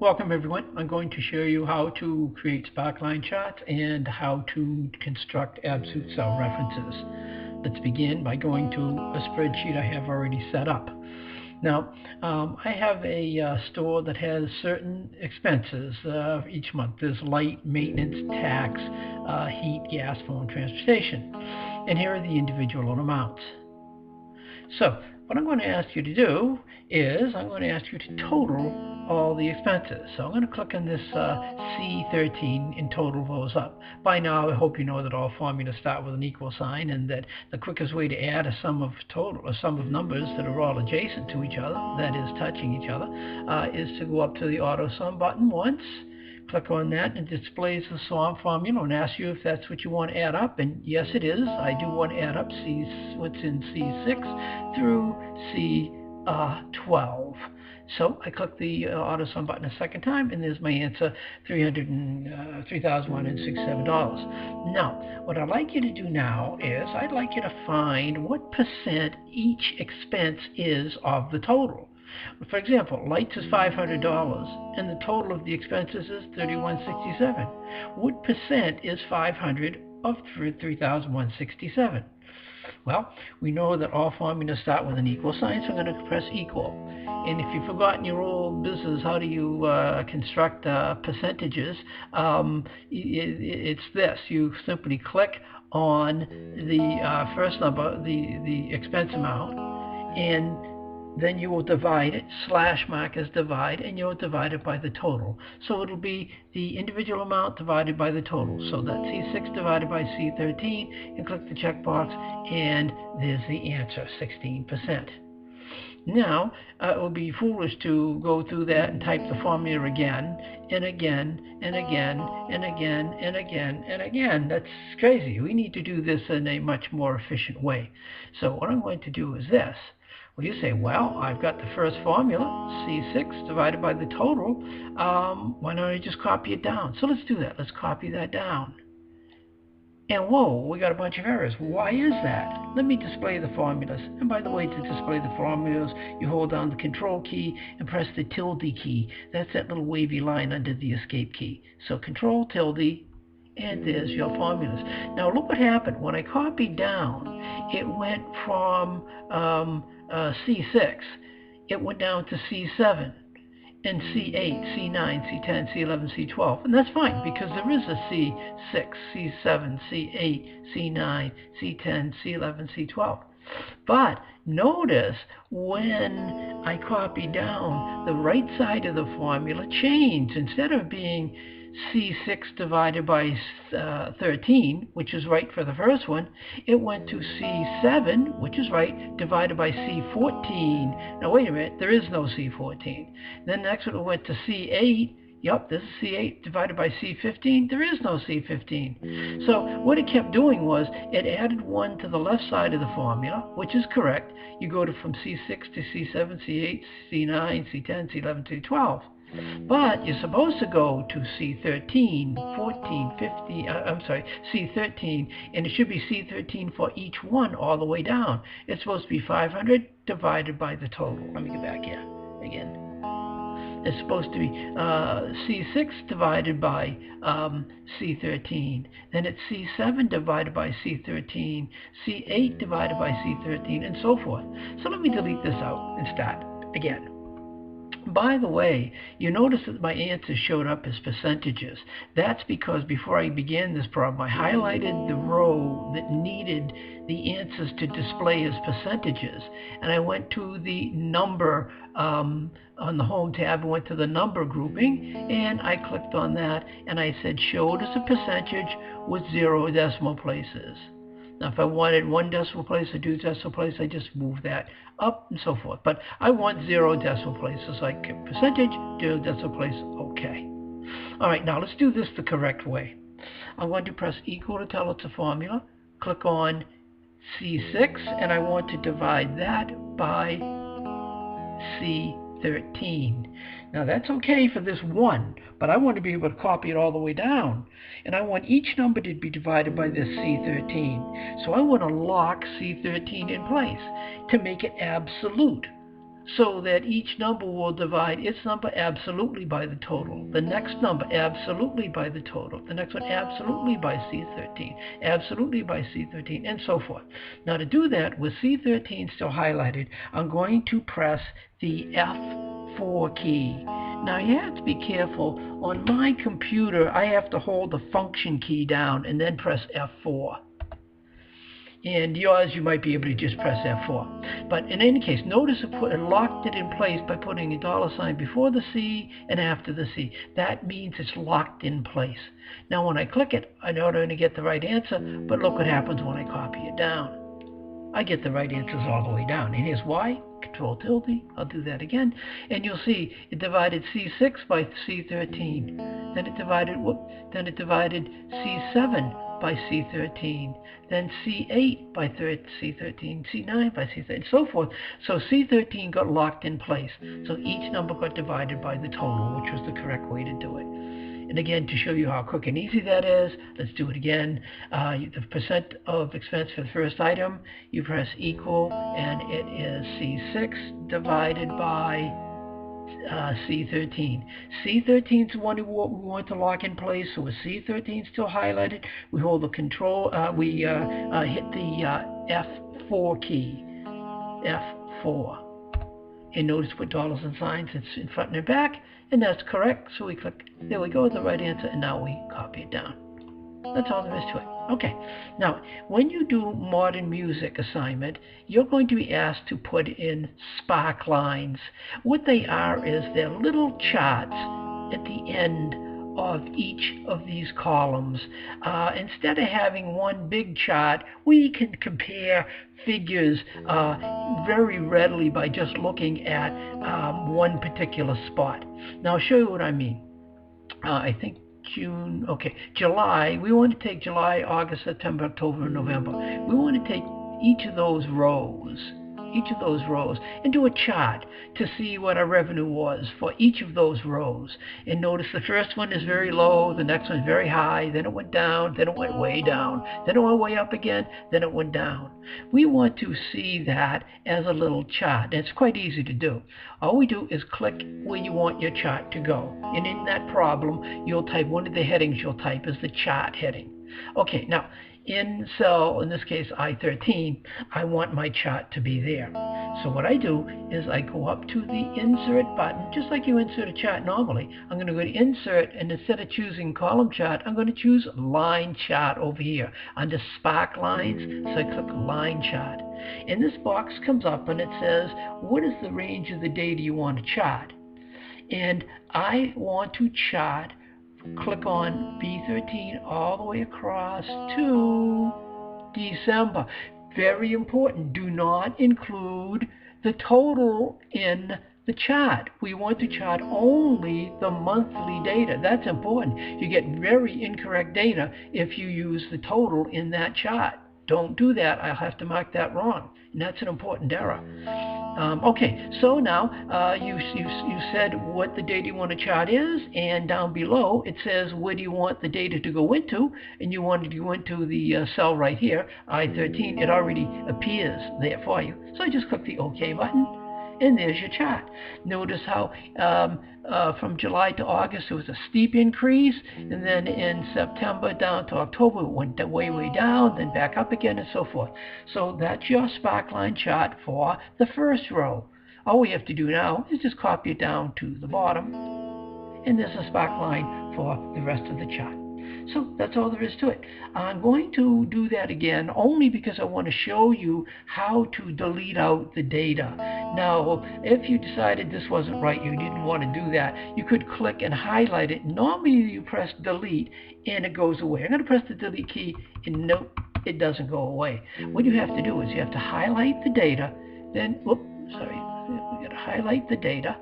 Welcome everyone. I'm going to show you how to create sparkline charts and how to construct absolute cell references. Let's begin by going to a spreadsheet I have already set up. Now, I have a store that has certain expenses each month. There's light, maintenance, tax, heat, gas, phone, transportation. And here are the individual amounts. So what I'm going to ask you to do is I'm going to ask you to total all the expenses. So I'm going to click on this C13 and total those up. By now, I hope you know that all formulas start with an equal sign, and that the quickest way to add a sum of numbers that are all adjacent to each other, that is touching each other, is to go up to the auto sum button once. Click on that and it displays the formula and asks you if that's what you want to add up, and yes it is. I do want to add up what's in C6 through C12. So I click the auto sum button a second time, and there's my answer, $3,167. Now, what I'd like you to do now is I'd like you to find what percent each expense is of the total. For example, lights is $500, and the total of the expenses is $3,167. What percent is 500 of $3,167? Well, we know that all formulas start with an equal sign, so I'm going to press equal. And if you've forgotten your old business, how do you construct percentages? It's this. You simply click on the first number, the expense amount, and then you will divide it, slash mark as divide, and you'll divide it by the total. So it'll be the individual amount divided by the total. So that's C6 divided by C13, and click the checkbox, and there's the answer, 16%. Now, it would be foolish to go through that and type the formula again, and again, and again, and again, and again, and again. That's crazy. We need to do this in a much more efficient way. So what I'm going to do is this. Well, you say, well, I've got the first formula, C6 divided by the total. Why don't I just copy it down? So let's do that. Let's copy that down. And whoa, we got a bunch of errors. Why is that? Let me display the formulas. And by the way, to display the formulas, you hold down the Control key and press the tilde key. That's that little wavy line under the Escape key. So Control, tilde, and there's your formulas. Now look what happened. When I copied down, it went from C6, it went down to C7, and C8, C9, C10, C11, C12. And that's fine, because there is a C6, C7, C8, C9, C10, C11, C12. But notice when I copied down, the right side of the formula changed. Instead of being C6 divided by 13, which is right for the first one, it went to C7, which is right, divided by C14. Now wait a minute, there is no C14. Then next one it went to C8. Yep, this is C8 divided by C15. There is no C15. So what it kept doing was it added one to the left side of the formula, which is correct. You go from C6 to C7, C8, C9, C10, C11, C12. But you're supposed to go to C13, 14, 15, C13, and it should be C13 for each one all the way down. It's supposed to be 500 divided by the total. Let me get back here again. It's supposed to be C6 divided by C13. Then it's C7 divided by C13, C8 divided by C13, and so forth. So let me delete this out and start again. By the way, you notice that my answers showed up as percentages. That's because before I began this problem, I highlighted the row that needed the answers to display as percentages. And I went to the number on the Home tab, I went to the number grouping, and I clicked on that, and I said showed as a percentage with 0 decimal places. Now, if I wanted 1 decimal place or 2 decimal places, I just move that up and so forth. But I want 0 decimal places. So I click percentage, 0 decimal place, OK. All right, now let's do this the correct way. I'm going to press equal to tell it's a formula. Click on C6, and I want to divide that by C13. Now that's okay for this one, but I want to be able to copy it all the way down. And I want each number to be divided by this C13. So I want to lock C13 in place to make it absolute. so that each number will divide its number absolutely by the total, the next number absolutely by the total, the next one absolutely by C13, absolutely by C13, and so forth. Now to do that, with C13 still highlighted, I'm going to press the F4 key. Now you have to be careful. On my computer, I have to hold the function key down and then press F4. And yours, you might be able to just press F4. But in any case, notice it locked it in place by putting a $sign before the C and after the C. That means it's locked in place. Now when I click it, I know I'm going to get the right answer, but look what happens when I copy it down. I get the right answers all the way down. And here's why. Control tilde. I'll do that again. And you'll see it divided C6 by C13. Then it divided C7 by C13, then C8 by C13, C9 by C13, and so forth. So C13 got locked in place. So each number got divided by the total, which was the correct way to do it. And again, to show you how quick and easy that is, let's do it again. The percent of expense for the first item, you press equal, and it is C6 divided by C13. C13 is the one we want to lock in place, so with C13 still highlighted, we hold the control, we hit the F4 key, F4. And notice put dollars and signs, it's in front and back, and that's correct, so we click, there we go, the right answer, and now we copy it down. That's all there is to it. Okay, now when you do modern music assignment, you're going to be asked to put in spark lines. What they are is they're little charts at the end of each of these columns. Instead of having one big chart, we can compare figures very readily by just looking at one particular spot. Now I'll show you what I mean. I think June, okay, July, we want to take July, August, September, October, and November. We want to take each of those rows, and do a chart to see what our revenue was for each of those rows. And notice the first one is very low, the next one is very high, then it went down, then it went way down, then it went way up again, then it went down. We want to see that as a little chart. And it's quite easy to do. All we do is click where you want your chart to go. And in that problem, you'll type one of the headings you'll type is the chart heading. Okay, now, in cell, in this case I13, I want my chart to be there. So what I do is I go up to the insert button, just like you insert a chart normally. I'm going to go to insert, and instead of choosing column chart, I'm going to choose line chart over here under spark lines. So I click line chart. And this box comes up and it says, what is the range of the data you want to chart? And I want to chart, click on B13 all the way across to December. Very important, do not include the total in the chart. We want to chart only the monthly data. That's important. You get very incorrect data if you use the total in that chart. Don't do that. I'll have to mark that wrong. And that's an important error. Okay, so now you said what the data you want to chart is, and down below it says where do you want the data to go into, and you want it to go into the cell right here, I13. It already appears there for you. So I just click the OK button, and there's your chart. Notice how from July to August there was a steep increase, and then in September down to October it went way, way down, then back up again, and so forth. So that's your sparkline chart for the first row. All we have to do now is just copy it down to the bottom, and there's a sparkline for the rest of the chart. So that's all there is to it. I'm going to do that again only because I want to show you how to delete out the data. Now, if you decided this wasn't right, you didn't want to do that, you could click and highlight it. Normally you press delete and it goes away. I'm going to press the delete key and nope, it doesn't go away. What you have to do is you have to highlight the data, then, we got to highlight the data,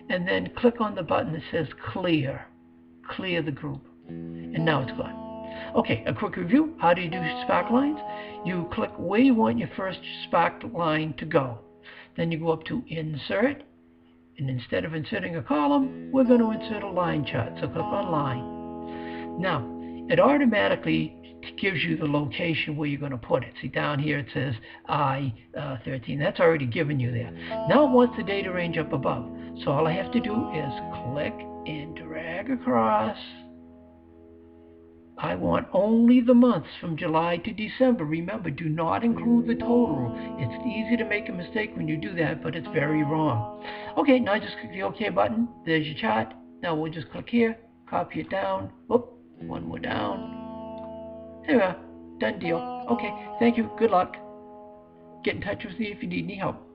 and then click on the button that says clear. Clear the group. And now it's gone. Okay, a quick review. How do you do spark lines? You click where you want your first spark line to go. Then you go up to insert, and instead of inserting a column, we're going to insert a line chart. So click on line. Now, it automatically gives you the location where you're going to put it. See, down here it says I-13. That's already given you there. Now it wants the data range up above. So all I have to do is click and drag across. I want only the months from July to December. Remember, do not include the total. It's easy to make a mistake when you do that, but it's very wrong. Okay, now just click the OK button. There's your chart. Now we'll just click here, copy it down. Whoop, one more down. There we are. Done deal. Okay, thank you. Good luck. Get in touch with me if you need any help.